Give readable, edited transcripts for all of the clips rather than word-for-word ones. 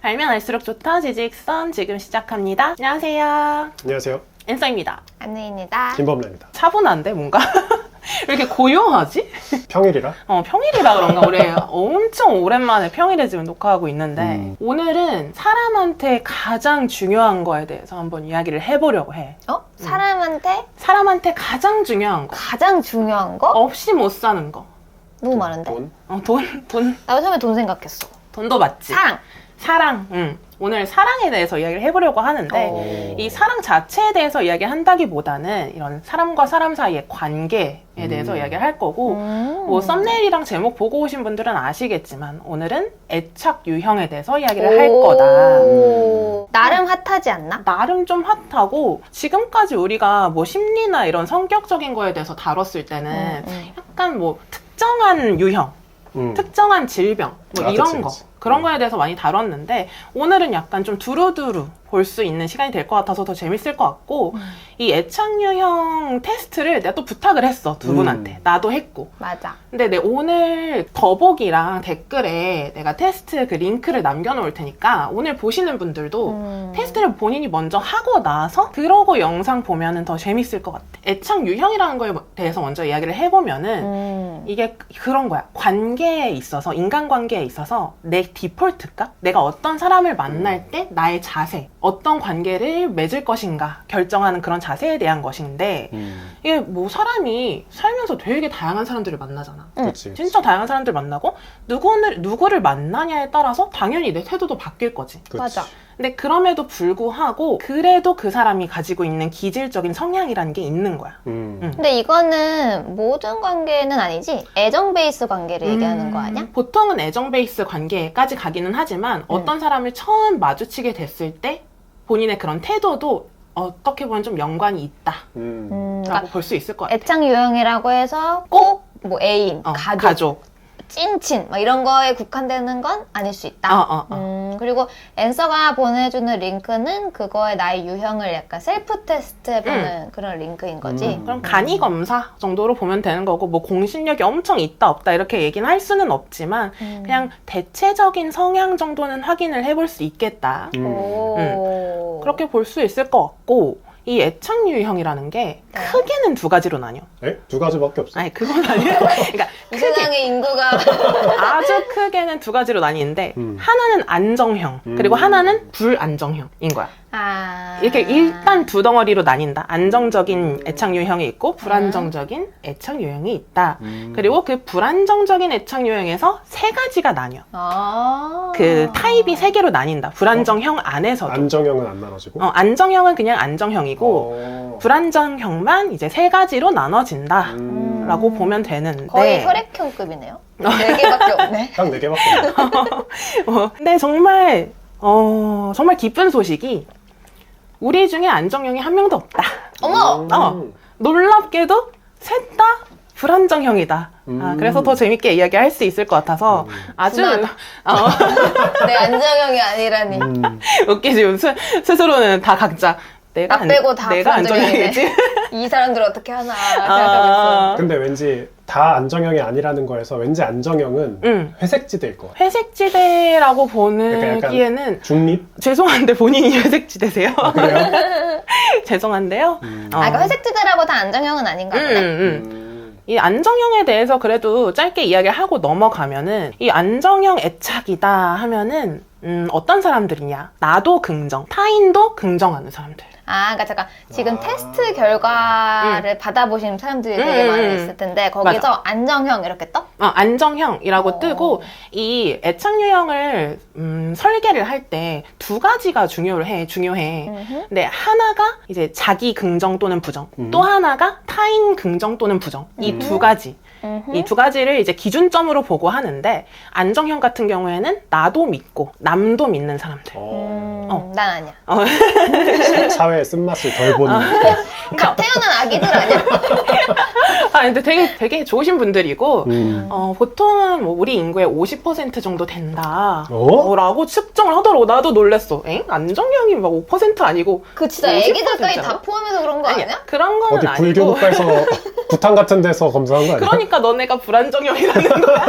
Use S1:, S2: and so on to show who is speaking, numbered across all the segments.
S1: 알면 알수록 좋다 지직선 지금 시작합니다. 안녕하세요.
S2: 안녕하세요.
S1: 엔서입니다.
S3: 안느입니다.
S2: 김범래입니다.
S1: 차분한데 뭔가? 왜 이렇게 고요하지?
S2: 평일이라?
S1: 평일이라 그런가? 우리 엄청 오랜만에 평일에 지금 녹화하고 있는데 오늘은 사람한테 가장 중요한 거에 대해서 한번 이야기를 해보려고 해.
S3: 사람한테
S1: 가장 중요한 거.
S3: 가장 중요한 거?
S1: 없이 못 사는 거.
S3: 너무 많은데?
S1: 돈.
S3: 나 처음에 돈 생각했어.
S1: 돈도 맞지.
S3: 사랑.
S1: 오늘 사랑에 대해서 이야기를 해보려고 하는데 이 사랑 자체에 대해서 이야기한다기보다는 이런 사람과 사람 사이의 관계에 대해서 이야기를 할 거고 뭐 썸네일이랑 제목 보고 오신 분들은 아시겠지만 오늘은 애착 유형에 대해서 이야기를 할 거다.
S3: 나름 핫하지 않나?
S1: 나름 좀 핫하고 지금까지 우리가 뭐 심리나 이런 성격적인 거에 대해서 다뤘을 때는 약간 뭐 특정한 유형 특정한 질병 뭐 이런 거 그런 거에 대해서 많이 다뤘는데 오늘은 약간 좀 두루두루 볼 수 있는 시간이 될 것 같아서 더 재밌을 것 같고 이 애착 유형 테스트를 내가 또 부탁을 했어 두 분한테. 나도 했고.
S3: 맞아.
S1: 근데 내 오늘 더보기랑 댓글에 내가 테스트 그 링크를 남겨놓을 테니까 오늘 보시는 분들도 테스트를 본인이 먼저 하고 나서 그러고 영상 보면은 더 재밌을 것 같아. 애착 유형이라는 거에 대해서 먼저 이야기를 해보면은 이게 그런 거야. 관계에 있어서 인간관계에 있어서 내 디폴트가 내가 어떤 사람을 만날 때 나의 자세 어떤 관계를 맺을 것인가 결정하는 그런 자세에 대한 것인데 이게 뭐 사람이 살면서 되게 다양한 사람들을 만나잖아.
S2: 그치.
S1: 진짜 다양한 사람들 만나고 누구를 만나냐에 따라서 당연히 내 태도도 바뀔 거지.
S2: 그치.
S3: 맞아.
S1: 근데 그럼에도 불구하고 그래도 그 사람이 가지고 있는 기질적인 성향이라는 게 있는 거야.
S3: 근데 이거는 모든 관계는 아니지? 애정 베이스 관계를 얘기하는 거 아니야?
S1: 보통은 애정 베이스 관계까지 가기는 하지만 어떤 사람을 처음 마주치게 됐을 때 본인의 그런 태도도 어떻게 보면 좀 연관이 있다라고
S3: 그러니까
S1: 볼 수 있을 것 같아.
S3: 애착 유형이라고 해서 꼭 뭐 애인, 가족, 찐친 막 이런 거에 국한되는 건 아닐 수 있다. 그리고 앤서가 보내주는 링크는 그거에 나의 유형을 약간 셀프 테스트 해보는 그런 링크인 거지.
S1: 그럼 간이 검사 정도로 보면 되는 거고 뭐 공신력이 엄청 있다 없다 이렇게 얘기는 할 수는 없지만 그냥 대체적인 성향 정도는 확인을 해볼 수 있겠다. 그렇게 볼 수 있을 것 같고 이 애착 유형이라는 게 크게는 두 가지로 나뉘어.
S2: 에? 두 가지밖에 없어?
S1: 아니 그건 아니야. 그러니까
S3: 이 세상의 인구가
S1: 아주 크게는 두 가지로 나뉘는데 하나는 안정형 그리고 하나는 불안정형인 거야. 이렇게 일단 두 덩어리로 나뉜다. 안정적인 애착 유형이 있고 불안정적인 애착 유형이 있다. 그리고 그 불안정적인 애착 유형에서 세 가지가 나뉘어. 그 타입이 세 개로 나뉜다. 불안정형 안에서도.
S2: 안정형은 안 나눠지고?
S1: 안정형은 그냥 안정형이고 불안정형만 이제 세 가지로 나눠진다. 라고 보면 되는데
S3: 거의 혈액형급이네요. 4개밖에 없네.
S2: 딱 4개밖에 없네.
S1: 근데 정말 기쁜 소식이 우리 중에 안정형이 한 명도 없다.
S3: 어머!
S1: 놀랍게도 셋 다 불안정형이다. 그래서 더 재밌게 이야기할 수 있을 것 같아서 아주
S3: 내 안정형이 아니라니.
S1: 웃기지. 스스로는 다 각자
S3: 나 빼고 다
S1: 내가 안정형이지.
S3: 이 사람들 어떻게 하나 생각하겠어.
S2: 근데 왠지 다 안정형이 아니라는 거에서 왠지 안정형은 회색지대일 것 같아.
S1: 회색지대라고 보기에는
S2: 중립?
S1: 죄송한데 본인이 회색지대세요?
S2: 그래요?
S1: 죄송한데요.
S3: 그러니까 회색지대라고 다 안정형은 아닌가 보네.
S1: 이 안정형에 대해서 그래도 짧게 이야기를 하고 넘어가면은 이 안정형 애착이다 하면은 어떤 사람들이냐? 나도 긍정, 타인도 긍정하는 사람들.
S3: 그러니까 잠깐 지금 테스트 결과를 받아보신 사람들이 되게 많이 있을 텐데 거기서
S1: 맞아.
S3: 안정형 이렇게 떠?
S1: 안정형이라고 뜨고 이 애착 유형을 설계를 할 때 두 가지가 중요해. 근데 하나가 이제 자기 긍정 또는 부정, 또 하나가 타인 긍정 또는 부정. 이 두 가지. 이 두 가지를 이제 기준점으로 보고 하는데 안정형 같은 경우에는 나도 믿고 남도 믿는 사람들.
S3: 난 아니야.
S2: 사회의 쓴맛을 덜 보는.
S3: 갓 태어난 아기들 아니야?
S1: 근데 되게 좋으신 분들이고 보통은 뭐 우리 인구의 50% 정도 된다 라고 측정을 하더라고. 나도 놀랬어. 안정형이 막 5% 아니고
S3: 그 진짜 애기들까지 다 포함해서 그런 거 아니야?
S1: 그런 거는
S2: 어디
S1: 아니고
S2: 불교 국가에서 부탄 같은 데서 검사한 거 아니야?
S1: 그러니까 그러니까 너네가 불안정형이라는 거야?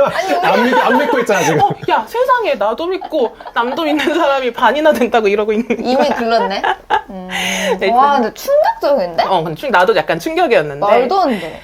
S3: 아니,
S2: 안 믿고 있잖아 지금.
S1: 야 세상에 나도 믿고 남도 믿는 사람이 반이나 된다고 이러고 있는 거야.
S3: 이미 글렀네. 와, 근데 충격적인데?
S1: 근데 나도 약간 충격이었는데.
S3: 말도 안 돼.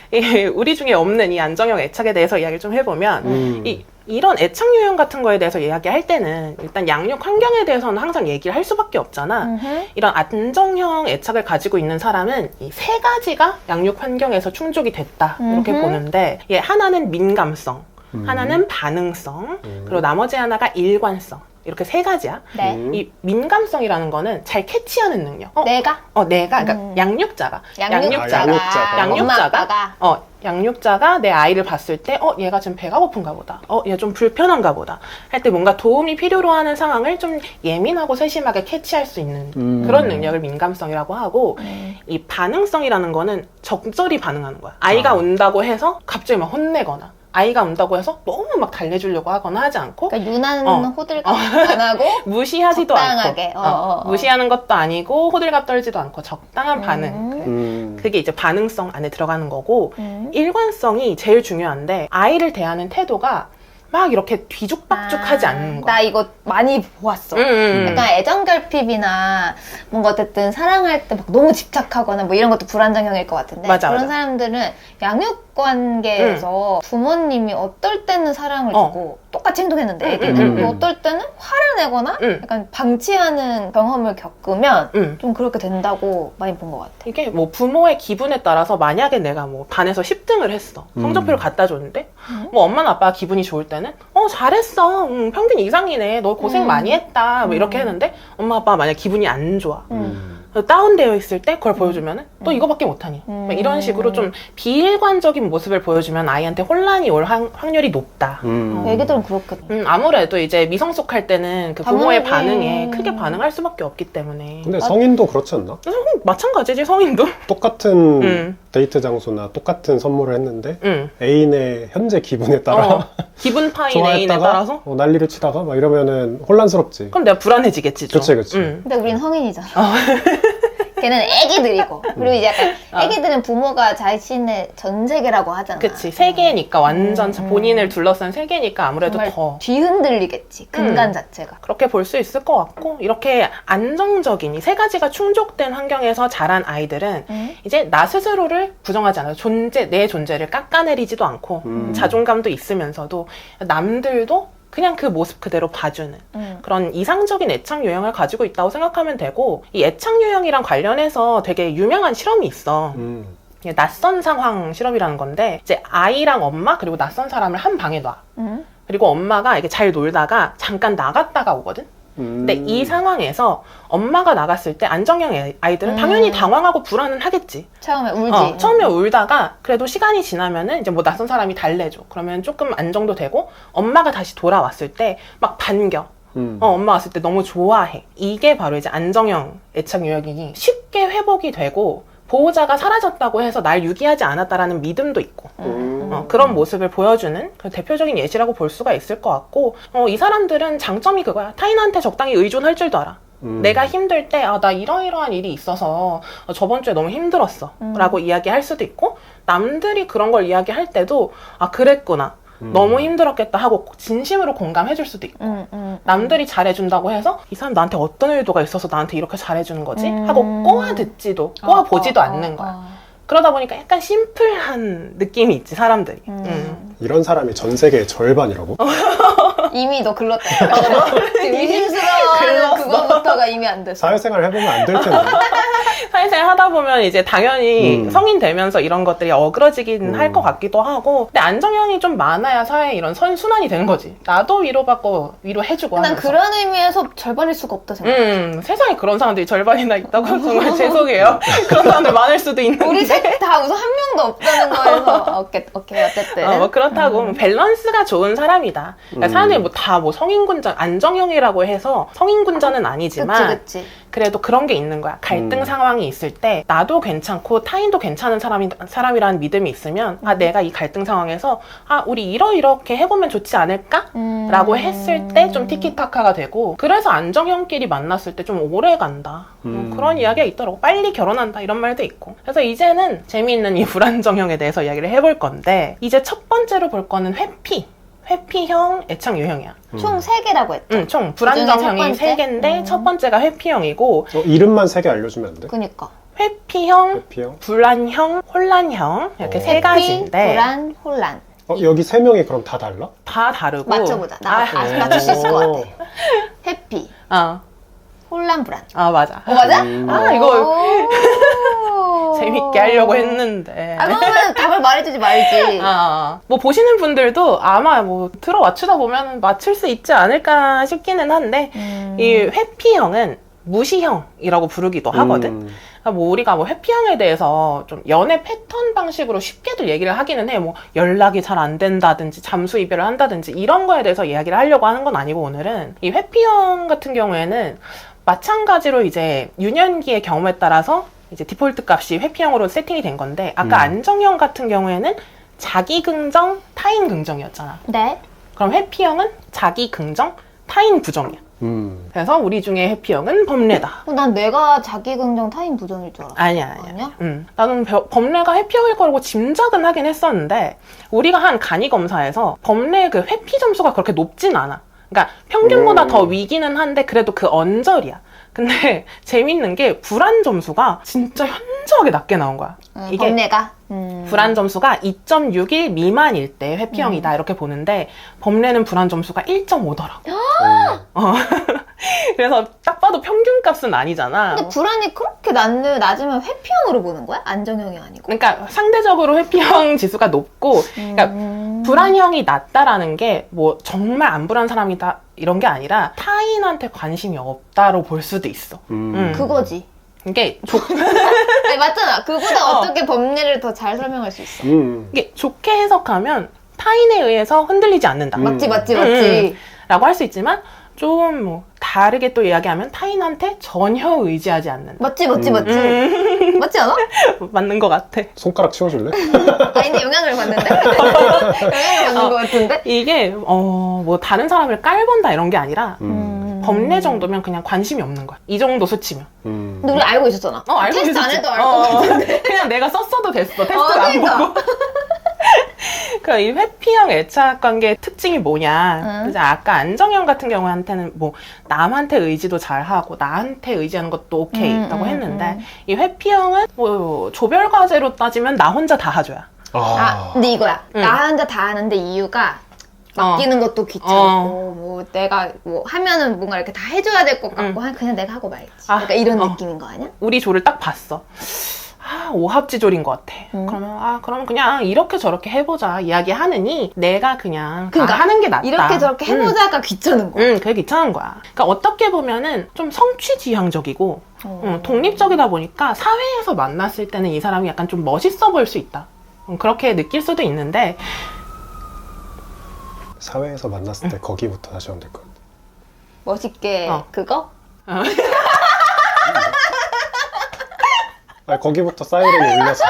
S1: 우리 중에 없는 이 안정형 애착에 대해서 이야기를 좀 해보면 이런 애착 유형 같은 거에 대해서 이야기할 때는 일단 양육 환경에 대해서는 항상 얘기를 할 수밖에 없잖아. 이런 안정형 애착을 가지고 있는 사람은 이 세 가지가 양육 환경에서 충족이 됐다 이렇게 보는데 하나는 민감성, 하나는 반응성, 그리고 나머지 하나가 일관성. 이렇게 세 가지야.
S3: 네.
S1: 이 민감성이라는 거는 잘 캐치하는 능력.
S3: 내가?
S1: 그러니까 양육자가.
S3: 양육자가.
S1: 양육자가 내 아이를 봤을 때, 얘가 지금 배가 고픈가 보다. 얘 좀 불편한가 보다. 할 때 뭔가 도움이 필요로 하는 상황을 좀 예민하고 세심하게 캐치할 수 있는 그런 능력을 민감성이라고 하고, 이 반응성이라는 거는 적절히 반응하는 거야. 아이가 운다고 해서 갑자기 막 혼내거나, 아이가 운다고 해서 너무 막 달래주려고 하거나 하지 않고,
S3: 그러니까 유난 호들갑 안 하고
S1: 무시하지도
S3: 적당하게.
S1: 않고 무시하는 것도 아니고 호들갑 떨지도 않고 적당한 반응. 그게 이제 반응성 안에 들어가는 거고, 일관성이 제일 중요한데 아이를 대하는 태도가 막 이렇게 뒤죽박죽하지 않는 거.
S3: 나 이거 많이 보았어. 약간 애정결핍이나 뭔가 어쨌든 사랑할 때 막 너무 집착하거나 뭐 이런 것도 불안정형일 것 같은데, 그런 사람들은 양육 관계에서 부모님이 어떨 때는 사랑을 주고 똑같이 행동했는데 애기들 어떨 때는 화를 내거나 약간 방치하는 경험을 겪으면 좀 그렇게 된다고 많이 본 것 같아.
S1: 이게 뭐 부모의 기분에 따라서 만약에 내가 뭐 반에서 10등을 했어. 성적표를 갖다 줬는데 뭐 엄마나 아빠가 기분이 좋을 때는 잘했어. 평균 이상이네. 너 고생 많이 했다. 뭐 이렇게 했는데 엄마 아빠가 만약 기분이 안 좋아. 다운되어 있을 때 그걸 보여주면은 너 이거밖에 못하니 이런 식으로 좀 비일관적인 모습을 보여주면 아이한테 혼란이 올 확률이 높다.
S3: 애기들은 그렇겠다.
S1: 아무래도 이제 미성숙할 때는 그 부모의 반응에 크게 반응할 수밖에 없기 때문에.
S2: 근데 성인도 그렇지 않나?
S1: 마찬가지지 성인도.
S2: 똑같은 데이트 장소나 똑같은 선물을 했는데 애인의 현재 기분에 따라
S1: 기분 파인 애인에 따라서
S2: 난리를 치다가 막 이러면은 혼란스럽지.
S1: 그럼 내가 불안해지겠지 좀.
S2: 그치.
S3: 근데 우린 성인이잖아. 걔는 애기들이고, 그리고 이제 약간 애기들은 부모가 자신의 전 세계라고 하잖아.
S1: 그치. 세계니까 완전 본인을 둘러싼 세계니까 아무래도 더
S3: 뒤흔들리겠지, 근간 자체가.
S1: 그렇게 볼 수 있을 것 같고, 이렇게 안정적인 이 세 가지가 충족된 환경에서 자란 아이들은 이제 나 스스로를 부정하지 않아요. 내 존재를 깎아내리지도 않고 자존감도 있으면서도 남들도 그냥 그 모습 그대로 봐주는 그런 이상적인 애착 유형을 가지고 있다고 생각하면 되고, 이 애착 유형이랑 관련해서 되게 유명한 실험이 있어. 낯선 상황 실험이라는 건데, 이제 아이랑 엄마 그리고 낯선 사람을 한 방에 놔. 그리고 엄마가 이게 잘 놀다가 잠깐 나갔다가 오거든. 근데 이 상황에서 엄마가 나갔을 때 안정형 아이들은 당연히 당황하고 불안은 하겠지.
S3: 처음에 울지.
S1: 처음에 울다가 그래도 시간이 지나면은 이제 뭐 낯선 사람이 달래줘. 그러면 조금 안정도 되고, 엄마가 다시 돌아왔을 때 막 반겨. 엄마 왔을 때 너무 좋아해. 이게 바로 이제 안정형 애착 유형이니 쉽게 회복이 되고, 보호자가 사라졌다고 해서 날 유기하지 않았다라는 믿음도 있고 그런 모습을 보여주는 대표적인 예시라고 볼 수가 있을 것 같고, 이 사람들은 장점이 그거야. 타인한테 적당히 의존할 줄도 알아. 내가 힘들 때 나 이러이러한 일이 있어서 저번 주에 너무 힘들었어 라고 이야기할 수도 있고, 남들이 그런 걸 이야기할 때도 그랬구나, 너무 힘들었겠다 하고 진심으로 공감해줄 수도 있고, 남들이 잘해준다고 해서 이 사람 나한테 어떤 의도가 있어서 나한테 이렇게 잘해주는 거지? 하고 꼬아 듣지도 꼬아 보지도 않는 거야. 그러다 보니까 약간 심플한 느낌이 있지, 사람들이.
S2: 이런 사람이 전 세계의 절반이라고?
S3: 이미 너 글렀다. 의심스러워하는 그거부터가 이미 안 됐어.
S2: 사회생활 해보면 안 될 텐데.
S1: 사회생활 하다 보면 이제 당연히 성인 되면서 이런 것들이 어그러지긴 할 것 같기도 하고, 근데 안정형이 좀 많아야 사회에 이런 선순환이 되는 거지. 나도 위로받고 위로해주고
S3: 난
S1: 하면서.
S3: 그런 의미에서 절반일 수가 없다 생각해.
S1: 세상에 그런 사람들이 절반이나 있다고 정말 죄송해요. 그런 사람들 많을 수도 있는데.
S3: 우리 셋 다 우선 한 명도 없다는 거에서 오케이 어쨌든
S1: 뭐 그렇다고 밸런스가 좋은 사람이다. 그러니까 사람들이 뭐 다 뭐 성인군자, 안정형이라고 해서 성인군자는 아니지만 있지만
S3: 그치.
S1: 그래도 그런 게 있는 거야. 갈등 상황이 있을 때 나도 괜찮고 타인도 괜찮은 사람이라는 믿음이 있으면 내가 이 갈등 상황에서 우리 이렇게 해보면 좋지 않을까? 라고 했을 때 좀 티키타카가 되고, 그래서 안정형끼리 만났을 때 좀 오래 간다. 그런 이야기가 있더라고. 빨리 결혼한다 이런 말도 있고. 그래서 이제는 재미있는 이 불안정형에 대해서 이야기를 해볼 건데, 이제 첫 번째로 볼 거는 회피형, 애착 유형이야.
S3: 총 3개라고 했죠?
S1: 총 불안정형이 3개인데 첫 번째가 회피형이고.
S2: 이름만 3개 알려주면 안 돼?
S3: 그니까.
S1: 회피형, 불안형, 혼란형 이렇게 3가지인데.
S3: 불안, 혼란.
S2: 여기 3명이 그럼 다 달라?
S1: 다 다르고.
S3: 맞춰보자. 맞출 수 있을 것 같아. 회피. 혼란, 불안.
S1: 맞아.
S3: 맞아?
S1: 이거 재밌게 하려고 했는데.
S3: 그러면 답을 말해주지 말지.
S1: 뭐 보시는 분들도 아마 뭐 들어 맞추다 보면 맞출 수 있지 않을까 싶기는 한데, 이 회피형은 무시형이라고 부르기도 하거든. 그러니까 뭐 우리가 뭐 회피형에 대해서 좀 연애 패턴 방식으로 쉽게도 얘기를 하기는 해. 뭐 연락이 잘 안 된다든지 잠수 이별을 한다든지 이런 거에 대해서 이야기를 하려고 하는 건 아니고, 오늘은 이 회피형 같은 경우에는 마찬가지로 이제 유년기의 경험에 따라서 이제 디폴트 값이 회피형으로 세팅이 된 건데, 아까 안정형 같은 경우에는 자기 긍정, 타인 긍정이었잖아.
S3: 네.
S1: 그럼 회피형은 자기 긍정, 타인 부정이야. 그래서 우리 중에 회피형은 범례다.
S3: 난 내가 자기 긍정 타인 부정일 줄 알았어.
S1: 아니야. 나는 범례가 회피형일 거라고 짐작은 하긴 했었는데, 우리가 한 간이 검사에서 범례 그 회피 점수가 그렇게 높진 않아. 그러니까 평균보다 더 위기는 한데 그래도 그 언저리야. 근데 재밌는 게 불안 점수가 진짜 현저하게 낮게 나온 거야. 이게
S3: 범례가?
S1: 불안 점수가 2.61 미만일 때 회피형이다 이렇게 보는데, 범례는 불안 점수가 1.5더라고. 그래서 딱 봐도 평균값은 아니잖아.
S3: 근데 불안이 그렇게 낮으면 회피형으로 보는 거야? 안정형이 아니고?
S1: 그러니까 상대적으로 회피형 지수가 높고, 그러니까 불안형이 낮다라는 게 뭐 정말 안 불안한 사람이다 이런 게 아니라 타인한테 관심이 없다로 볼 수도 있어.
S3: 그거지.
S1: 이게
S3: 아니, 맞잖아. 그보다 어떻게 범례를 더 잘 설명할 수 있어.
S1: 이게 좋게 해석하면 타인에 의해서 흔들리지 않는다.
S3: 맞지.
S1: 라고 할 수 있지만, 좀 뭐 다르게 또 이야기하면 타인한테 전혀 의지하지 않는다.
S3: 맞지. 맞지 않아?
S1: 맞는 것 같아.
S2: 손가락 치워줄래?
S3: 근데 영향을 받는데? 영향을 받는 것 같은데?
S1: 이게 뭐 다른 사람을 깔본다 이런 게 아니라 범례 정도면 그냥 관심이 없는 거야. 이 정도 수치면.
S3: 근데 우리 알고 있었잖아.
S1: 알고
S3: 테스트
S1: 있었지.
S3: 안 해도 알 것 같은데.
S1: 그냥 내가 썼어도 됐어. 테스트를 안
S3: 그러니까.
S1: 보고. 그 이 회피형 애착 관계의 특징이 뭐냐. 이제 아까 안정형 같은 경우한테는 뭐 남한테 의지도 잘하고 나한테 의지하는 것도 오케이 있다고 했는데, 이 회피형은 뭐 조별 과제로 따지면 나 혼자 다 하줘야.
S3: 근데 이거야. 나 혼자 다 하는데 이유가 맡기는 것도 귀찮고, 뭐 내가 뭐 하면은 뭔가 이렇게 다 해줘야 될 것 같고, 그냥 내가 하고 말지. 그러니까 이런 느낌인 거 아니야?
S1: 우리 조를 딱 봤어. 오합지졸인 것 같아. 그러면 그냥 이렇게 저렇게 해보자 이야기하느니 내가 그냥 다 하는 게 낫다.
S3: 이렇게 저렇게 해보자가 귀찮은 거야.
S1: 그게 귀찮은 거야. 그러니까 어떻게 보면은 좀 성취지향적이고 독립적이다 보니까 사회에서 만났을 때는 이 사람이 약간 좀 멋있어 보일 수 있다. 그렇게 느낄 수도 있는데,
S2: 사회에서 만났을 때 거기부터 다시 하면 될 것 같아.
S3: 멋있게 그거?
S2: 거기부터 사이렌이 울려서.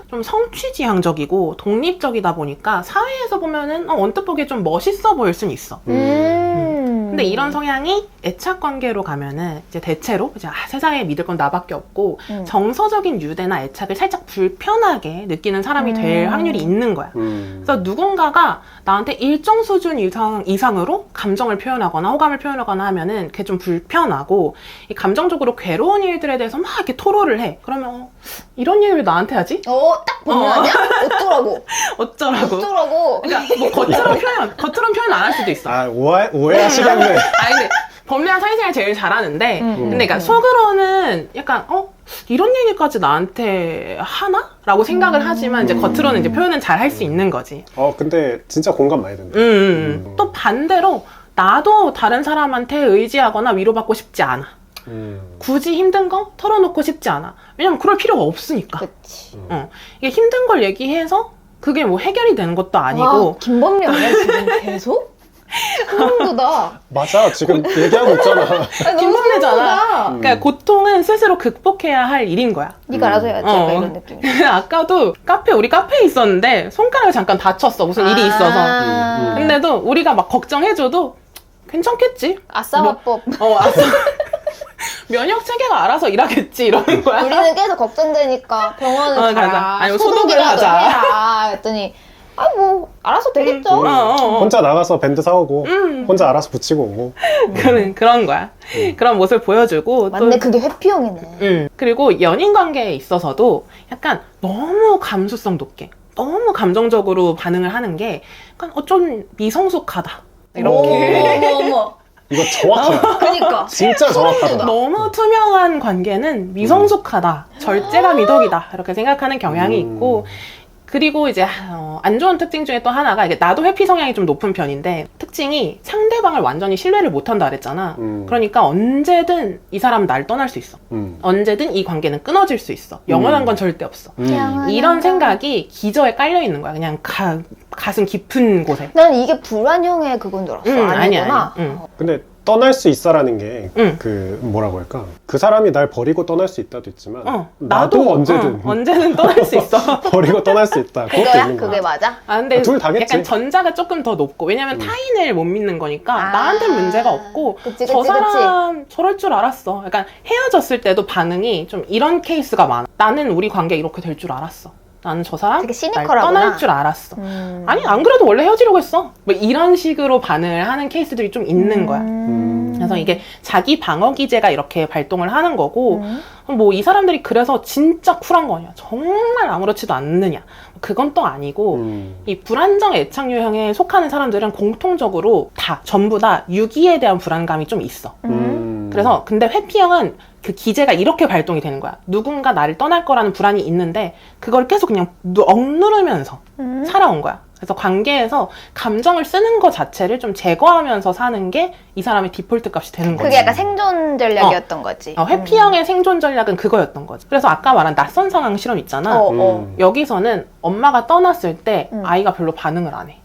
S1: 좀 성취지향적이고 독립적이다 보니까 사회에서 보면은 언뜻 보기에 좀 멋있어 보일 수는 있어. 근데 이런 성향이 애착 관계로 가면은 이제 대체로 이제 세상에 믿을 건 나밖에 없고 정서적인 유대나 애착을 살짝 불편하게 느끼는 사람이 될 확률이 있는 거야. 그래서 누군가가 나한테 일정 수준 이상으로 감정을 표현하거나 호감을 표현하거나 하면은 그게 좀 불편하고, 이 감정적으로 괴로운 일들에 대해서 막 이렇게 토로를 해. 그러면 이런 얘기를 왜 나한테 하지?
S3: 딱 보면 아니야? 어쩌라고?
S1: 그러니까 뭐 겉으로는 표현 안 할 수도 있어.
S2: 오해하시겠네.
S1: 근데 범례한 사회생활 제일 잘하는데, 근데 그러니까 속으로는 약간 이런 얘기까지 나한테 하나? 라고 생각을 하지만 이제 겉으로는 이제 표현은 잘 할 수 있는 거지.
S2: 근데 진짜 공감 많이 된다.
S1: 또 반대로 나도 다른 사람한테 의지하거나 위로받고 싶지 않아. 굳이 힘든 거 털어놓고 싶지 않아. 왜냐면 그럴 필요가 없으니까.
S3: 그치.
S1: 이게 힘든 걸 얘기해서 그게 뭐 해결이 되는 것도 아니고.
S3: 김범례 왜 지금 계속? 소름 돋아.
S2: 맞아. 지금 얘기하고 있잖아.
S1: 김선혜잖아. 그러니까 고통은 스스로 극복해야 할 일인 거야.
S3: 네가 알아서 해야지. 약간 이런 느낌.
S1: 아까도 우리 카페에 있었는데 손가락을 잠깐 다쳤어. 무슨 일이 있어서. 근데도 우리가 막 걱정해줘도 괜찮겠지.
S3: 아싸화법.
S1: 아싸. 면역 체계가 알아서 일하겠지 이러는 거야.
S3: 우리는 계속 걱정되니까 병원을 가라.
S1: 아니
S3: 소독이라도
S1: 하자.
S3: 해라. 했더니 뭐 알아서 되겠죠.
S2: 혼자 나가서 밴드 사오고 혼자 알아서 붙이고 오고.
S1: 그런 거야. 그런 모습을 보여주고.
S3: 맞네. 그게 회피형이네.
S1: 그리고 연인 관계에 있어서도 약간 너무 감수성 높게 너무 감정적으로 반응을 하는 게 약간 좀 미성숙하다. 이렇게.
S3: 어머.
S2: 이거 정확하다.
S3: 그러니까.
S2: 진짜 정확하다.
S1: 너무 투명한 관계는 미성숙하다. 절제가 미덕이다. 이렇게 생각하는 경향이 있고, 그리고 이제 안 좋은 특징 중에 또 하나가, 이게 나도 회피 성향이 좀 높은 편인데, 특징이 상대방을 완전히 신뢰를 못한다 그랬잖아. 그러니까 언제든 이 사람은 날 떠날 수 있어. 언제든 이 관계는 끊어질 수 있어. 영원한 건 절대 없어. 이런 생각이 기저에 깔려 있는 거야. 그냥 가슴 깊은 곳에.
S3: 난 이게 불안형의 그건 줄 알았어. 아니구나.
S2: 근데 떠날 수 있어라는 게 그 뭐라고 할까? 그 사람이 날 버리고 떠날 수 있다도 있지만 나도 언제든
S1: 떠날 수 있어.
S2: 버리고 떠날 수 있다. 그것도
S3: 그거야?
S2: 있는 거야.
S3: 그게 맞아?
S1: 근데
S2: 둘 다겠지.
S1: 약간 전자가 조금 더 높고, 왜냐면 타인을 못 믿는 거니까 나한테 문제가 없고,
S3: 그치,
S1: 저 사람 저럴 줄 알았어. 약간 헤어졌을 때도 반응이 좀 이런 케이스가 많아. 나는 우리 관계 이렇게 될 줄 알았어. 나는 저 사람
S3: 되게
S1: 날
S3: 시니컬하구나.
S1: 떠날 줄 알았어. 아니 안 그래도 원래 헤어지려고 했어. 뭐 이런 식으로 반응을 하는 케이스들이 좀 있는 거야. 그래서 이게 자기 방어 기제가 이렇게 발동을 하는 거고, 뭐 이 사람들이 그래서 진짜 쿨한 거냐, 정말 아무렇지도 않느냐, 그건 또 아니고, 이 불안정 애착 유형에 속하는 사람들은 공통적으로 전부 다 유기에 대한 불안감이 좀 있어. 그래서 근데 회피형은 그 기제가 이렇게 발동이 되는 거야. 누군가 나를 떠날 거라는 불안이 있는데 그걸 계속 그냥 억누르면서 살아온 거야. 그래서 관계에서 감정을 쓰는 것 자체를 좀 제거하면서 사는 게 이 사람의 디폴트 값이 되는 거지.
S3: 그게 약간 생존 전략이었던 거지.
S1: 회피형의 생존 전략은 그거였던 거지. 그래서 아까 말한 낯선 상황 실험 있잖아. 여기서는 엄마가 떠났을 때 아이가 별로 반응을 안 해.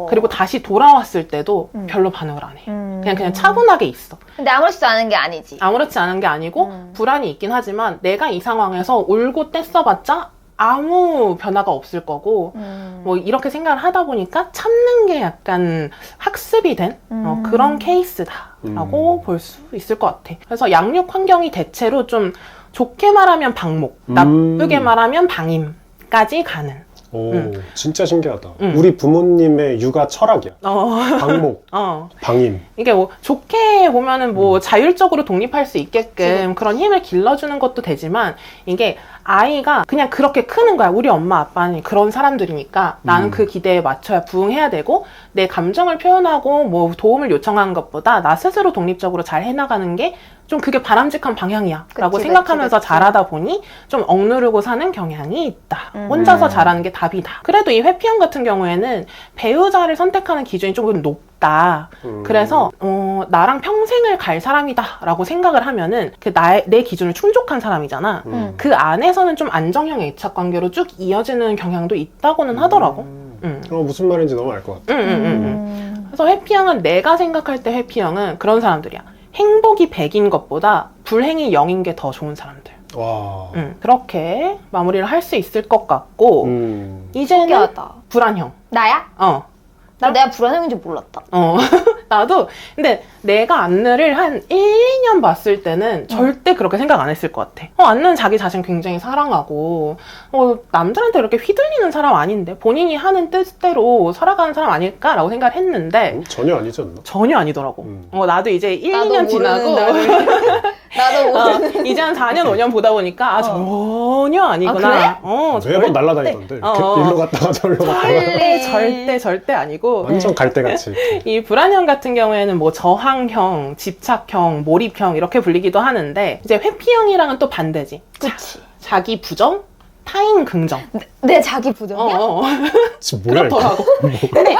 S1: 그리고 다시 돌아왔을 때도 별로 반응을 안 해. 그냥 차분하게 있어.
S3: 근데 아무렇지도 않은 게 아니지.
S1: 아무렇지 않은 게 아니고 불안이 있긴 하지만 내가 이 상황에서 울고 떼써봤자 아무 변화가 없을 거고, 뭐 이렇게 생각을 하다 보니까 참는 게 약간 학습이 된 그런 케이스다라고 볼 수 있을 것 같아. 그래서 양육 환경이 대체로 좀 좋게 말하면 방목, 나쁘게 말하면 방임까지 가는.
S2: 오, 진짜 신기하다. 우리 부모님의 육아 철학이야. 방목, 방임.
S1: 이게 뭐 좋게 보면은 뭐 자율적으로 독립할 수 있게끔 그런 힘을 길러주는 것도 되지만, 이게 아이가 그냥 그렇게 크는 거야. 우리 엄마 아빠는 그런 사람들이니까 나는 그 기대에 맞춰야 부응해야 되고, 내 감정을 표현하고 뭐 도움을 요청하는 것보다 나 스스로 독립적으로 잘 해나가는 게 좀 그게 바람직한 방향이야 라고 생각하면서 자라다 보니 좀 억누르고 사는 경향이 있다. 혼자서 자라는 게 답이다. 그래도 이 회피형 같은 경우에는 배우자를 선택하는 기준이 조금 높다. 그래서 나랑 평생을 갈 사람이다 라고 생각을 하면은 내 기준을 충족한 사람이잖아. 그 안에서는 좀 안정형 애착관계로 쭉 이어지는 경향도 있다고는 하더라고.
S2: 무슨 말인지 너무 알 것 같아.
S1: 그래서 회피형은, 내가 생각할 때 회피형은 그런 사람들이야. 행복이 100인 것보다 불행이 0인 게 더 좋은 사람들.
S2: 와.
S1: 그렇게 마무리를 할 수 있을 것 같고, 이제는
S3: 신기하다.
S1: 불안형.
S3: 나야? 내가 불안형인 줄 몰랐다.
S1: 나도. 근데 내가 안느를 한 1, 2년 봤을 때는 절대 그렇게 생각 안 했을 것 같아. 안느는 자기 자신 굉장히 사랑하고, 남들한테 이렇게 휘둘리는 사람 아닌데, 본인이 하는 뜻대로 살아가는 사람 아닐까라고 생각을 했는데,
S2: 전혀 아니지 않나?
S1: 전혀 아니더라고. 나도 이제 1,
S3: 나도
S1: 2년 지나고,
S3: 나도 모르는.
S1: 이제 한 4년, 5년 보다 보니까, 전혀 아니구나.
S2: 매번 날아다니던데. 일로 갔다가 저리로 갔다가.
S1: 절대 아니고.
S2: 완전 갈대같이.
S1: 이 불안형 같은 경우에는 뭐 저항형, 집착형, 몰입형 이렇게 불리기도 하는데, 이제 회피형이랑은 또 반대지.
S3: 그치.
S1: 자기 부정, 타인 긍정.
S3: 내 자기 부정이야?
S2: 지금 뭐야
S1: 그렇더라고.
S3: 근데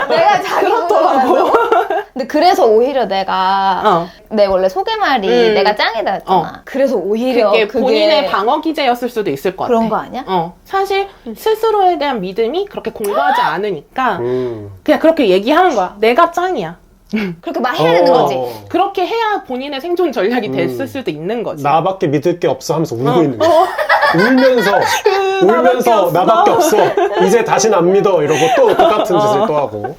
S3: 내가 자기 부정이라고. 근데 그래서 오히려 내가 내 원래 소개말이 내가 짱이다 했잖아. 그래서 오히려
S1: 그게 본인의 방어 기제였을 수도 있을 것 같아.
S3: 그런 거 아니야?
S1: 사실 스스로에 대한 믿음이 그렇게 공고하지 않으니까 그냥 그렇게 얘기하는 거야. 내가 짱이야.
S3: 그렇게 말해야 되는 거지.
S1: 그렇게 해야 본인의 생존 전략이 됐을 수도 있는 거지.
S2: 나밖에 믿을 게 없어 하면서 울고 있는 거야. 울면서 나밖에 없어. 이제 다신 안 믿어. 이러고 또 똑같은 짓을 또 하고.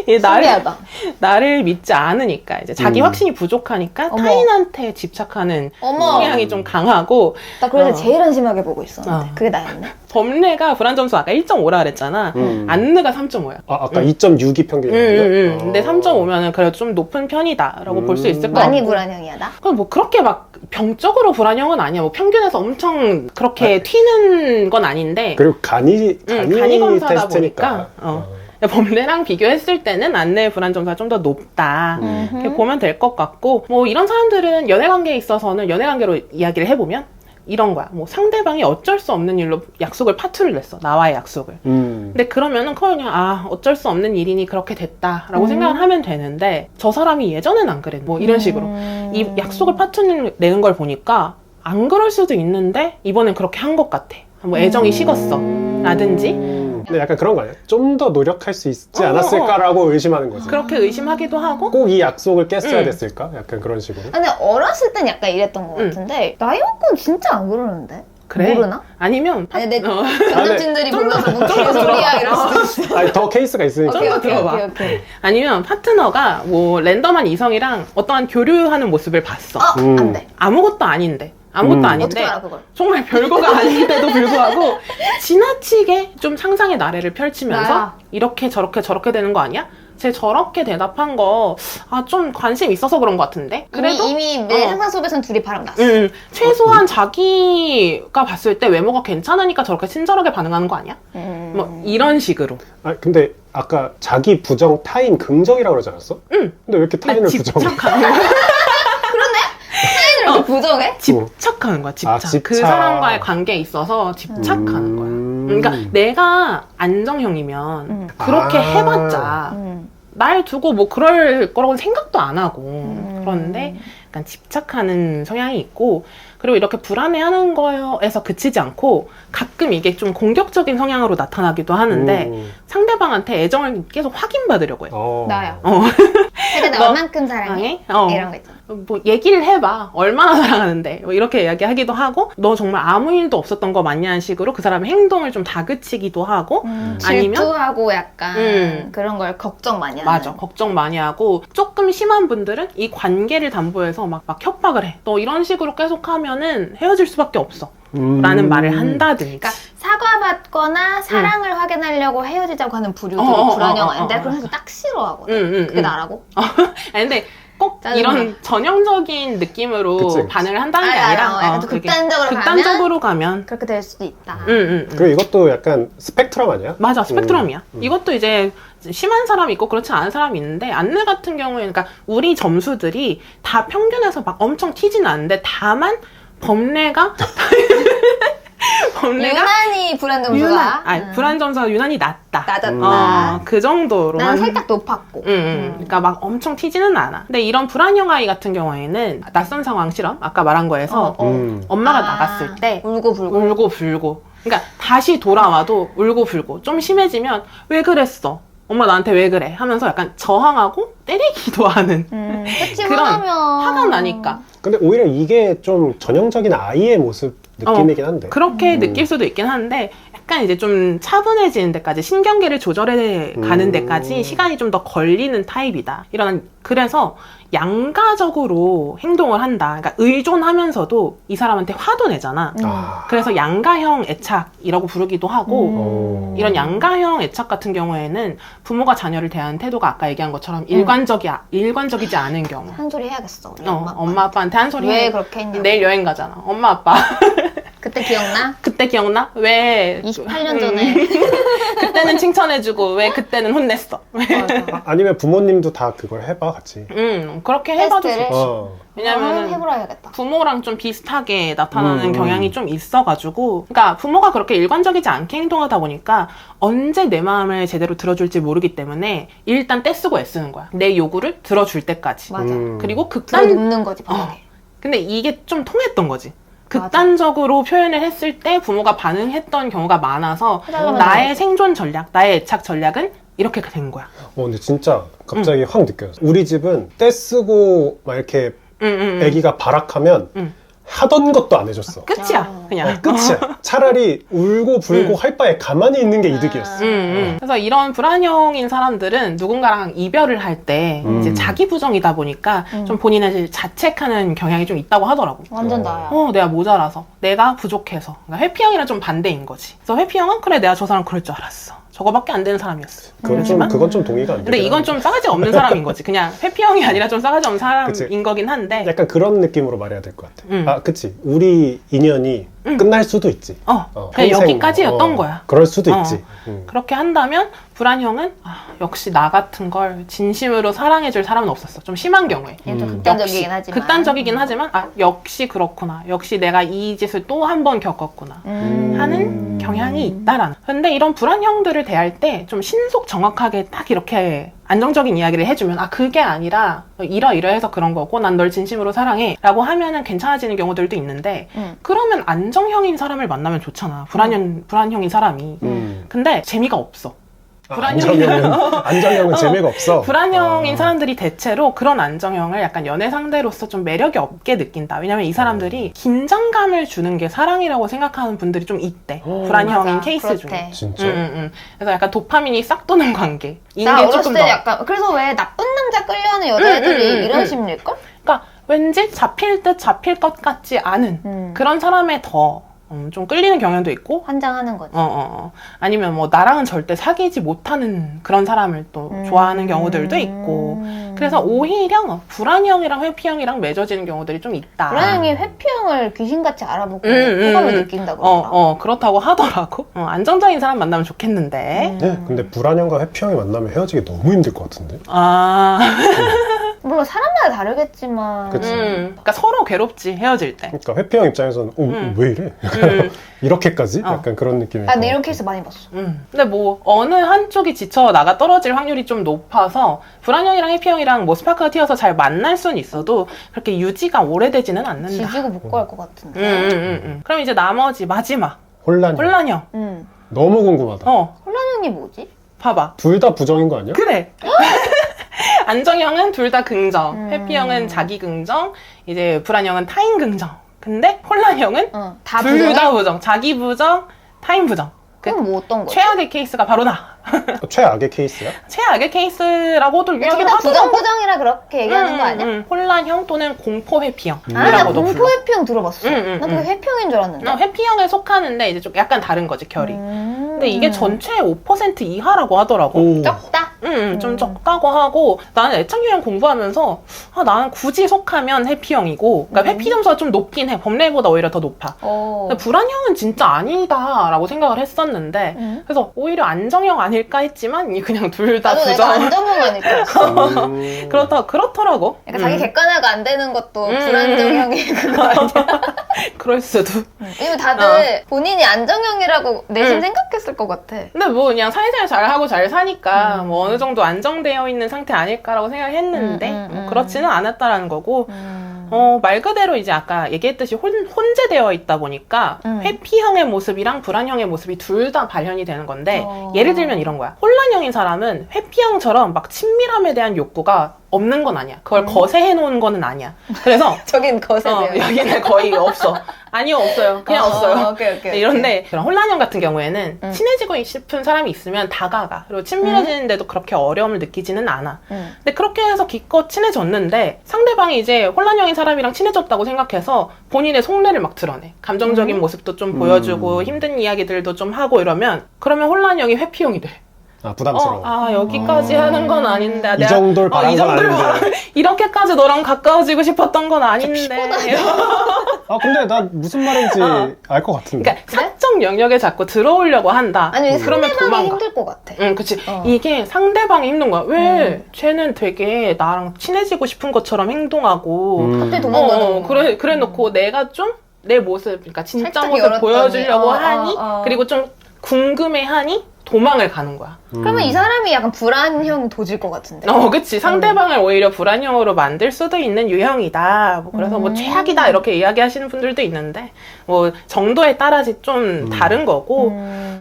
S3: 신기하다.
S1: 나를 믿지 않으니까 이제 자기 확신이 부족하니까 타인한테 집착하는 성향이 좀 강하고.
S3: 나 그래서 제일 한심하게 보고 있었는데 그게 나였네.
S1: 범례가 불안 점수 아까 1.5라 그랬잖아. 안느가 3.5야.
S2: 아까 2.6이 평균이었는데.
S1: 근데 3.5면은 그래도 좀 높은 편이다라고 볼 수 있을 것 같고.
S3: 많이 불안형이야 나?
S1: 그럼 뭐 그렇게 막 병적으로 불안형은 아니야. 뭐 평균에서 엄청 그렇게 튀는 건 아닌데.
S2: 그리고 간이
S1: 검사다
S2: 테스트니까.
S1: 보니까. 범례랑 비교했을 때는 안내의 불안 점수가 좀 더 높다. 이렇게 보면 될 것 같고, 뭐 이런 사람들은 연애관계에 있어서는 연애관계로 이야기를 해보면 이런 거야. 뭐 상대방이 어쩔 수 없는 일로 약속을 파투를 냈어. 나와의 약속을. 근데 그러면은 그냥 어쩔 수 없는 일이니 그렇게 됐다라고 생각을 하면 되는데 저 사람이 예전엔 안 그랬. 뭐 이런 식으로 이 약속을 파투를 내는 걸 보니까 안 그럴 수도 있는데 이번엔 그렇게 한 것 같아. 뭐 애정이 식었어. 라든지.
S2: 근데 약간 그런 거 아니야? 좀 더 노력할 수 있지 않았을까라고 의심하는 거지.
S1: 그렇게 의심하기도 하고.
S2: 꼭 이 약속을 깼어야 됐을까? 약간 그런 식으로.
S3: 근데 어렸을 땐 약간 이랬던 것 같은데 나이 먹고는 진짜 안 그러는데?
S1: 그래?
S3: 모르나?
S1: 아니면
S3: 아니 내 전남친들이 불러서 뭐 개소리야 이럴 수도 있어.
S2: 아니 더 케이스가 있으니까.
S3: 오케이.
S1: 아니면 파트너가 뭐 랜덤한 이성이랑 어떠한 교류하는 모습을 봤어.
S3: 안 돼.
S1: 아무것도 아닌데
S3: 어떻게 알아 그걸?
S1: 정말 별거가 아닌데도 불구하고 지나치게 좀 상상의 나래를 펼치면서
S3: 나야.
S1: 이렇게 저렇게 되는 거 아니야? 쟤 저렇게 대답한 거 좀 관심 있어서 그런 것 같은데? 그래도
S3: 이미 내 상상 속에선 둘이 바람 났어.
S1: 최소한 자기가 봤을 때 외모가 괜찮으니까 저렇게 친절하게 반응하는 거 아니야? 뭐 이런 식으로.
S2: 근데 아까 자기 부정 타인 긍정이라고 그러지 않았어? 근데 왜 이렇게 타인을 부정해?
S1: 집착하는 거야.
S3: 이렇게 부정해?
S1: 집착하는 거야, 집착.
S2: 집착.
S1: 그 사람과의 관계에 있어서 집착하는 거야. 그러니까 내가 안정형이면 그렇게 해봤자 날 두고 뭐 그럴 거라고 생각도 안 하고 그런데 약간 집착하는 성향이 있고 그리고 이렇게 불안해하는 거에서 그치지 않고 가끔 이게 좀 공격적인 성향으로 나타나기도 하는데 상대방한테 애정을 계속 확인받으려고 해요.
S3: 나야. 근데 나 얼만큼 사랑해? 이런 거 있잖아.
S1: 뭐 얘기를 해봐. 얼마나 사랑하는데 뭐 이렇게 이야기하기도 하고 너 정말 아무 일도 없었던 거 맞냐는 식으로 그 사람의 행동을 좀 다그치기도 하고 아니면
S3: 질투하고 약간 그런 걸 걱정 많이 하는.
S1: 맞아. 걱정 많이 하고 조금 심한 분들은 이 관계를 담보해서 막 협박을 해. 너 이런 식으로 계속하면은 헤어질 수밖에 없어. 라는 말을 한다든지.
S3: 그러니까 사과받거나 사랑을 확인하려고 헤어지자고 하는 부류들이 불안형 아닌데 그런 사람 딱 싫어하거든. 그게 나라고?
S1: 아니 근데 꼭 이런 전형적인 느낌으로
S2: 그치.
S1: 반응을 한다는 게 아니라 극단적으로 가면
S3: 그렇게 될 수도 있다.
S2: 그리고 이것도 약간 스펙트럼 아니야?
S1: 맞아, 스펙트럼이야. 이것도 이제 심한 사람이 있고 그렇지 않은 사람이 있는데 안느 같은 경우에는 그러니까 우리 점수들이 다 평균에서 막 엄청 튀진 않는데 다만 범례가
S3: 유난히 불안 점수가
S1: 불안 점수가 유난히 낮다.
S3: 낮았다.
S1: 그 정도로.
S3: 난 살짝 높았고.
S1: 그러니까 막 엄청 튀지는 않아. 근데 이런 불안형 아이 같은 경우에는 낯선 상황 실험 아까 말한 거에서 엄마가 나갔을 때 울고 불고. 그러니까 다시 돌아와도 울고 불고. 좀 심해지면 왜 그랬어? 엄마 나한테 왜 그래? 하면서 약간 저항하고 때리기도 하는 그런 화가 나니까.
S2: 근데 오히려 이게 좀 전형적인 아이의 모습 느낌이긴 한데.
S1: 그렇게 느낄 수도 있긴 한데 약간 이제 좀 차분해지는 데까지 신경계를 조절해 가는 데까지 시간이 좀 더 걸리는 타입이다. 그래서 양가적으로 행동을 한다. 그러니까 의존하면서도 이 사람한테 화도 내잖아. 그래서 양가형 애착이라고 부르기도 하고 이런 양가형 애착 같은 경우에는 부모가 자녀를 대하는 태도가 아까 얘기한 것처럼 일관적이지 않은 경우.
S3: 한 소리 해야겠어. 우리
S1: 엄마 아빠한테 한 소리
S3: 왜
S1: 해.
S3: 그렇게 했냐고.
S1: 내일 여행 가잖아. 엄마 아빠
S3: 그때 기억나?
S1: 그때 기억나? 왜
S3: 28년 전에
S1: 그때는 칭찬해주고 왜 그때는 혼냈어?
S2: 아니면 부모님도 다 그걸 해봐 같이.
S1: 그렇게 해봐도 좋지.
S3: 왜냐면 해보라야겠다.
S1: 부모랑 좀 비슷하게 나타나는 경향이 좀 있어가지고, 그러니까 부모가 그렇게 일관적이지 않게 행동하다 보니까 언제 내 마음을 제대로 들어줄지 모르기 때문에 일단 떼쓰고 애쓰는 거야. 내 요구를 들어줄 때까지.
S3: 맞아.
S1: 그리고
S3: 들어눕는 거지 바닥에.
S1: 근데 이게 좀 통했던 거지. 극단적으로 표현을 했을 때 부모가 반응했던 경우가 많아서 나의 생존 전략, 나의 애착 전략은 이렇게 된 거야.
S2: 근데 진짜 갑자기 확 느껴졌어. 우리 집은 떼쓰고 막 이렇게 애기가 발악하면 하던 것도 안 해줬어.
S1: 끝이야, 그냥.
S2: 끝이야. 차라리 울고 불고 할 바에 가만히 있는 게 이득이었어.
S1: 그래서 이런 불안형인 사람들은 누군가랑 이별을 할 때 이제 자기 부정이다 보니까 좀 본인을 자책하는 경향이 좀 있다고 하더라고.
S3: 완전 나야.
S1: 내가 모자라서, 내가 부족해서. 그러니까 회피형이랑 좀 반대인 거지. 그래서 회피형은 그래, 내가 저 사람 그럴 줄 알았어. 저거밖에 안 되는 사람이었어.
S2: 그건 좀 동의가 안 돼.
S1: 근데 이건 좀 싸가지 없는 사람인 거지. 그냥 회피형이 아니라 좀 싸가지 없는 사람인
S2: 그치.
S1: 거긴 한데.
S2: 약간 그런 느낌으로 말해야 될 것 같아. 그치. 우리 인연이 끝날 수도 있지.
S1: 그냥 여기까지였던 거야.
S2: 그럴 수도 있지.
S1: 그렇게 한다면 불안형은 역시 나 같은 걸 진심으로 사랑해줄 사람은 없었어. 좀 심한 경우에.
S3: 좀 극단적이긴 하지만.
S1: 극단적이긴 하지만 역시 그렇구나. 역시 내가 이 짓을 또 한 번 겪었구나. 하는 경향이 있다라는. 근데 이런 불안형들을 대할 때 좀 신속 정확하게 딱 이렇게 안정적인 이야기를 해주면 그게 아니라 이러이러해서 그런 거고 난 널 진심으로 사랑해 라고 하면은 괜찮아지는 경우들도 있는데 그러면 안정형인 사람을 만나면 좋잖아. 불안형인 사람이. 근데 재미가 없어.
S2: 안정형은 재미가 없어.
S1: 불안형인 사람들이 대체로 그런 안정형을 약간 연애 상대로서 좀 매력이 없게 느낀다. 왜냐면 이 사람들이 긴장감을 주는 게 사랑이라고 생각하는 분들이 좀 있대. 불안형인 케이스
S3: 그렇대.
S1: 중에.
S2: 진짜?
S1: 그래서 약간 도파민이 싹 도는 관계.
S3: 나 어렸을 때 약간 그래서 왜 나쁜 남자 끌려하는 여자애들이 이런 심리일걸?
S1: 그러니까 왠지 잡힐 듯 잡힐 것 같지 않은 그런 사람에 더 좀 끌리는 경향도 있고
S3: 환장하는 거지.
S1: 아니면 뭐 나랑은 절대 사귀지 못하는 그런 사람을 또 좋아하는 경우들도 있고 그래서 오히려 불안형이랑 회피형이랑 맺어지는 경우들이 좀 있다.
S3: 불안형이 회피형을 귀신같이 알아보고 호감을 느낀다고 그러더라.
S1: 그렇다고 하더라고. 안정적인 사람 만나면 좋겠는데.
S2: 네, 근데 불안형과 회피형이 만나면 헤어지기 너무 힘들 것 같은데.
S3: 물론 사람마다 다르겠지만.
S2: 그치.
S1: 그러니까 서로 괴롭지 헤어질 때.
S2: 그러니까 회피형 입장에서는 왜 이래? 이렇게까지? 약간 그런 느낌이.
S3: 난 이런 케이스 많이 봤어.
S1: 근데 뭐 어느 한쪽이 지쳐 나가 떨어질 확률이 좀 높아서 불안형이랑 회피형이랑 뭐 스파크가 튀어서 잘 만날 수는 있어도 그렇게 유지가 오래되지는 않는다.
S3: 지지고 못 구할 것 같은데.
S1: 그럼 이제 나머지 마지막
S2: 혼란형. 너무 궁금하다.
S3: 혼란형이 뭐지?
S1: 봐봐.
S2: 둘 다 부정인 거 아니야?
S1: 그래. 안정형은 둘 다 긍정, 회피형은 자기 긍정, 이제 불안형은 타인 긍정. 근데 혼란형은 둘 다 부정, 자기 부정, 타인 부정.
S3: 그럼 뭐 어떤 거지?
S1: 최악의 케이스가 바로 나.
S2: 최악의 케이스야?
S1: 최악의 케이스라고도 이야기를 하더라고.
S3: 부정이라 그렇게 얘기하는 거 아니야?
S1: 혼란형 또는 공포회피형.
S3: 나 공포회피형 들어봤어. 난 그게 회피형인 줄 알았는데.
S1: 회피형에 속하는데 이제 좀 약간 다른 거지, 결이. 근데 이게 전체의 5% 이하라고 하더라고.
S3: 적다?
S1: 좀 적다고 하고 나는 애착유형 공부하면서 나는 굳이 속하면 회피형이고 그러니까 회피 점수가 좀 높긴 해. 범례보다 오히려 더 높아. 근데 불안형은 진짜 아니다라고 생각을 했었는데 그래서 오히려 안정형 아닐까 했지만 그냥 둘 다
S3: 나도
S1: 부정.
S3: 내가 안정형 아닐까
S1: 그렇더라고.
S3: 약간 자기 객관화가 안 되는 것도 불안정형이 그거 아니야?
S1: 그럴 수도.
S3: 왜냐면 다들 본인이 안정형이라고 내심 생각했을 것 같아.
S1: 근데 뭐 그냥 사회생활 잘하고 잘 사니까 뭐 어느 정도 안정되어 있는 상태 아닐까라고 생각했는데 그렇지는 않았다라는 거고 말 그대로 이제 아까 얘기했듯이 혼재되어 있다 보니까 회피형의 모습이랑 불안형의 모습이 둘 다 발현이 되는 건데 예를 들면 이런 거야. 혼란형인 사람은 회피형처럼 막 친밀함에 대한 욕구가 없는 건 아니야. 그걸 거세해 놓은 거는 아니야. 그래서
S3: 저긴 거세돼요.
S1: 여기는 거의 없어. 아니요, 없어요. 그냥 없어요.
S3: 오케이.
S1: 이런데 그런 혼란형 같은 경우에는 친해지고 싶은 사람이 있으면 다가가. 그리고 친밀해지는데도 그렇게 어려움을 느끼지는 않아. 근데 그렇게 해서 기껏 친해졌는데 상대방이 이제 혼란형인 사람이랑 친해졌다고 생각해서 본인의 속내를 막 드러내. 감정적인 모습도 좀 보여주고 힘든 이야기들도 좀 하고 이러면 그러면 혼란형이 회피형이 돼.
S2: 부담스러워.
S1: 여기까지 하는 건 아닌데.
S2: 이 정도를 바란 건 아닌데.
S1: 이렇게까지 너랑 가까워지고 싶었던 건 아닌데.
S2: 근데 난 무슨 말인지 알 것 같은데.
S1: 그러니까 사적 영역에 자꾸 들어오려고 한다.
S3: 아니,
S1: 그러면
S3: 상대방이
S1: 도망가.
S3: 힘들 것 같아.
S1: 응, 그치. 이게 상대방이 힘든 거야. 왜 쟤는 되게 나랑 친해지고 싶은 것처럼 행동하고
S3: 갑자기 도망가는 거야.
S1: 그래 놓고 내가 좀 내 모습, 그러니까 진짜
S3: 살짝
S1: 모습
S3: 열었더니,
S1: 보여주려고 하니
S3: 그리고
S1: 그리고 좀 궁금해하니 도망을 가는 거야.
S3: 그러면 이 사람이 약간 불안형 도질 것 같은데.
S1: 그치. 상대방을 오히려 불안형으로 만들 수도 있는 유형이다. 그래서 최악이다 이렇게 이야기하시는 분들도 있는데 정도에 따라서 좀 다른 거고.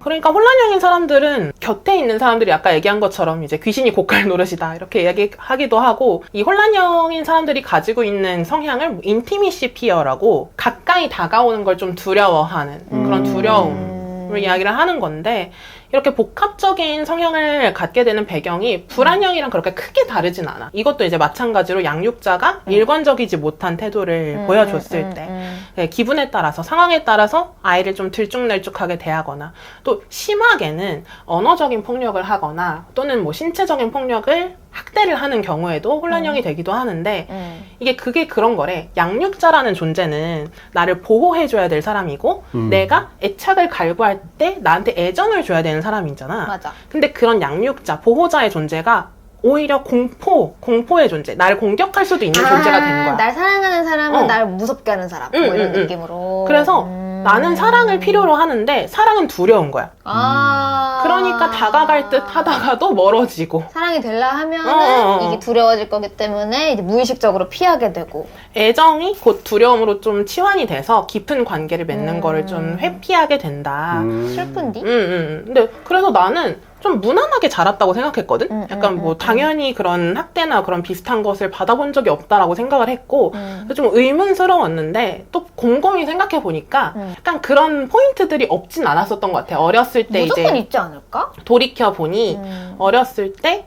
S1: 그러니까 혼란형인 사람들은 곁에 있는 사람들이 아까 얘기한 것처럼 이제 귀신이 고칼 노릇이다 이렇게 이야기하기도 하고, 이 혼란형인 사람들이 가지고 있는 성향을 인티미시 피어라고 가까이 다가오는 걸 좀 두려워하는 그런 두려움을 이야기를 하는 건데, 이렇게 복합적인 성향을 갖게 되는 배경이 불안형이랑 그렇게 크게 다르진 않아. 이것도 이제 마찬가지로 양육자가 일관적이지 못한 태도를 보여줬을 때 기분에 따라서, 상황에 따라서 아이를 좀 들쭉날쭉하게 대하거나, 또 심하게는 언어적인 폭력을 하거나 또는 뭐 신체적인 폭력을 학대를 하는 경우에도 혼란형이 되기도 하는데, 그게 그런 거래. 양육자라는 존재는 나를 보호해줘야 될 사람이고 내가 애착을 갈구할 때 나한테 애정을 줘야 되는 사람이잖아.
S3: 맞아.
S1: 근데 그런 양육자, 보호자의 존재가 오히려 공포의 존재, 나를 공격할 수도 있는 존재가 된 거야.
S3: 날 사랑하는 사람은 날 무섭게 하는 사람, 뭐 이런 느낌으로.
S1: 그래서 나는 사랑을 필요로 하는데 사랑은 두려운 거야. 그러니까 다가갈 듯 하다가도 멀어지고.
S3: 사랑이 되려 하면은 이게 두려워질 거기 때문에 이제 무의식적으로 피하게 되고.
S1: 애정이 곧 두려움으로 좀 치환이 돼서 깊은 관계를 맺는 거를 좀 회피하게 된다.
S3: 슬픈디?
S1: 근데 그래서 나는 좀 무난하게 자랐다고 생각했거든? 약간 당연히 그런 학대나 그런 비슷한 것을 받아본 적이 없다라고 생각을 했고, 좀 의문스러웠는데, 또 곰곰이 생각해보니까, 약간 그런 포인트들이 없진 않았었던 것 같아. 어렸을 때
S3: 무조건 있지 않을까?
S1: 돌이켜보니, 어렸을 때,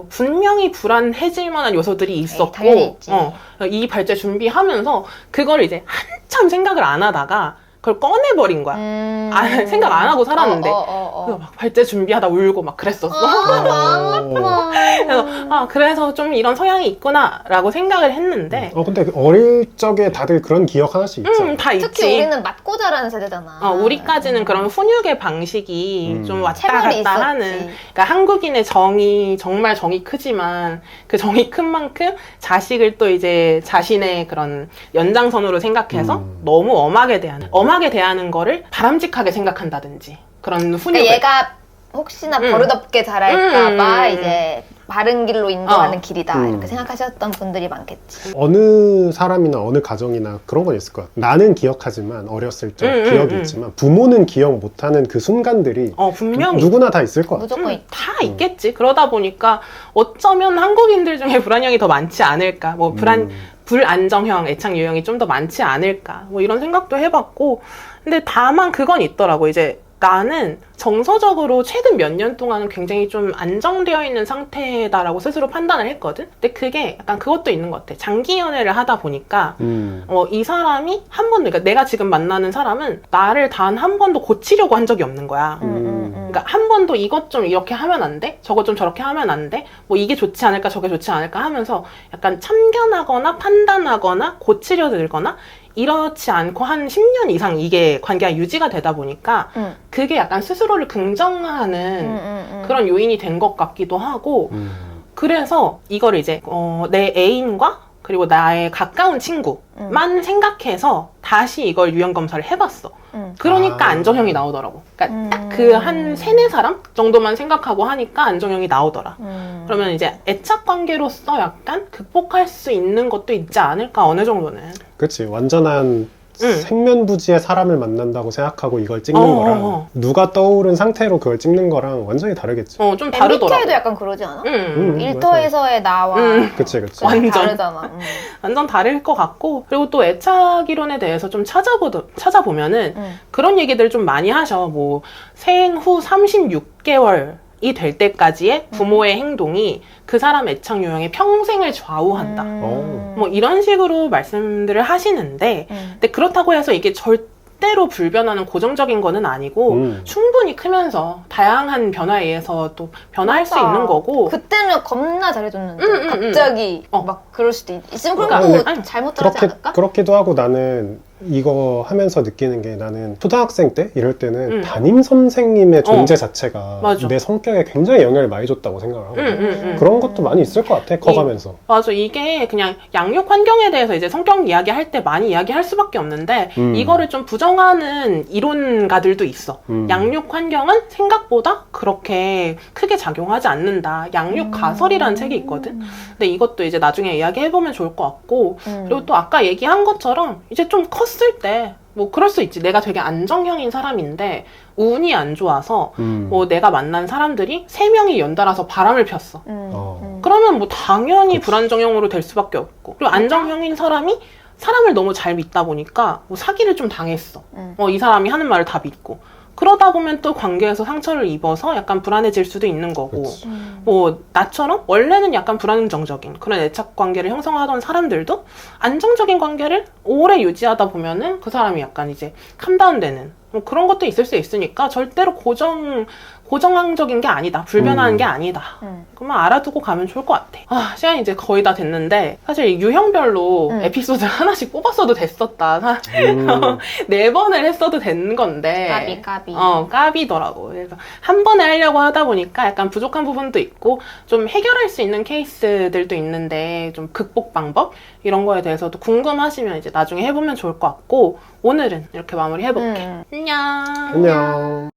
S1: 분명히 불안해질 만한 요소들이 있었고,
S3: 당연히 있지.
S1: 이 발제 준비하면서, 그걸 이제 한참 생각을 안 하다가, 그걸 꺼내버린 거야. 생각 안 하고 살았는데. 그래서 막 발제 준비하다 울고 막 그랬었어. 그래서 좀 이런 성향이 있구나라고 생각을 했는데.
S2: 근데 어릴 적에 다들 그런 기억 하나씩 있잖아.
S1: 다 있지.
S3: 특히 우리는 맞고 자라는 세대잖아.
S1: 우리까지는 그런 훈육의 방식이 좀 왔다 갔다
S3: 있었지.
S1: 하는. 그러니까 한국인의 정말 정이 크지만 그 정이 큰 만큼 자식을 또 이제 자신의 그런 연장선으로 생각해서 너무 엄하게 대하는 거를 바람직하게 생각한다든지 그런 훈육을.
S3: 그러니까 얘가 혹시나 버릇없게 자랄까봐 이제 바른 길로 인도하는 길이다 이렇게 생각하셨던 분들이 많겠지.
S2: 어느 사람이나 어느 가정이나 그런 건 있을 거야. 나는 기억하지만 어렸을 적 기억이 있지만 부모는 기억 못하는 그 순간들이
S1: 분명히
S2: 누구나 다 있을 거야.
S3: 무조건
S1: 다 있겠지. 그러다 보니까 어쩌면 한국인들 중에 불안형이 더 많지 않을까. 불안정형, 애착 유형이 좀 더 많지 않을까. 이런 생각도 해봤고. 근데 다만 그건 있더라고. 이제 나는 정서적으로 최근 몇 년 동안은 굉장히 좀 안정되어 있는 상태다라고 스스로 판단을 했거든. 근데 그게 약간 그것도 있는 것 같아. 장기 연애를 하다 보니까 이 사람이 그러니까 내가 지금 만나는 사람은 나를 단 한 번도 고치려고 한 적이 없는 거야. 그러니까 한 번도 이것 좀 이렇게 하면 안 돼? 저것 좀 저렇게 하면 안 돼? 이게 좋지 않을까 저게 좋지 않을까 하면서 약간 참견하거나 판단하거나 고치려 들거나 이렇지 않고 한 10년 이상 이게 관계가 유지가 되다 보니까 그게 약간 스스로를 긍정하는 그런 요인이 된 것 같기도 하고, 그래서 이거를 이제 내 애인과 그리고 나의 가까운 친구만 생각해서 다시 이걸 유형검사를 해봤어. 그러니까 안정형이 나오더라고. 그러니까 딱 그 한 3-4사람 정도만 생각하고 하니까 안정형이 나오더라. 그러면 이제 애착관계로서 약간 극복할 수 있는 것도 있지 않을까, 어느 정도는.
S2: 그치. 완전한 생면부지의 사람을 만난다고 생각하고 이걸 찍는 거랑 누가 떠오른 상태로 그걸 찍는 거랑 완전히 다르겠지.
S1: 좀 다르더라고.
S3: MBTI도 약간 그러지 않아? 일터에서의 나와
S2: 그치.
S1: 완전
S3: 다르잖아.
S1: 완전 다를 것 같고, 그리고 또 애착 이론에 대해서 좀 찾아보면은 그런 얘기들 좀 많이 하셔. 생후 36개월 이 될 때까지의 부모의 행동이 그 사람 애착 유형의 평생을 좌우한다. 이런 식으로 말씀들을 하시는데, 근데 그렇다고 해서 이게 절대로 불변하는 고정적인 거는 아니고 충분히 크면서 다양한 변화에 의해서 또 변화할 수 있는 거고.
S3: 그때는 겁나 잘해줬는데 갑자기 막 그럴 수도 있으면 그럼 또 잘못 따르지 않을까?
S2: 그렇기도 하고 나는 이거 하면서 느끼는 게 나는 초등학생 때 이럴 때는 담임 선생님의 존재 자체가
S1: 맞아.
S2: 내 성격에 굉장히 영향을 많이 줬다고 생각을 하거든. 그런 것도 많이 있을 것 같아, 커가면서.
S1: 맞아. 이게 그냥 양육 환경에 대해서 이제 성격 이야기할 때 많이 이야기할 수밖에 없는데 이거를 좀 부정하는 이론가들도 있어. 양육 환경은 생각보다 그렇게 크게 작용하지 않는다. 양육 가설이라는 책이 있거든. 근데 이것도 이제 나중에 이야기해보면 좋을 것 같고 그리고 또 아까 얘기한 것처럼 이제 좀 컸을 때 뭐 그럴 수 있지. 내가 되게 안정형인 사람인데 운이 안 좋아서 뭐 내가 만난 사람들이 3명이 연달아서 바람을 폈어. 그러면 뭐 당연히 불안정형으로 될 수밖에 없고, 그리고 안정형인 사람이 사람을 너무 잘 믿다 보니까 뭐 사기를 좀 당했어. 이 사람이 하는 말을 다 믿고. 그러다 보면 또 관계에서 상처를 입어서 약간 불안해질 수도 있는 거고, 뭐 나처럼 원래는 약간 불안정적인 그런 애착 관계를 형성하던 사람들도 안정적인 관계를 오래 유지하다 보면은 그 사람이 약간 이제 캄다운되는 뭐 그런 것도 있을 수 있으니까 절대로 고정적인 게 아니다. 불변하는 게 아니다. 그러면 알아두고 가면 좋을 것 같아. 시간이 이제 거의 다 됐는데 사실 유형별로 에피소드 하나씩 뽑았어도 됐었다. 4번을 했어도 된 건데
S3: 까비.
S1: 까비더라고. 그래서 한 번에 하려고 하다 보니까 약간 부족한 부분도 있고 좀 해결할 수 있는 케이스들도 있는데 좀 극복 방법 이런 거에 대해서도 궁금하시면 이제 나중에 해보면 좋을 것 같고 오늘은 이렇게 마무리 해볼게. 안녕.
S2: 안녕.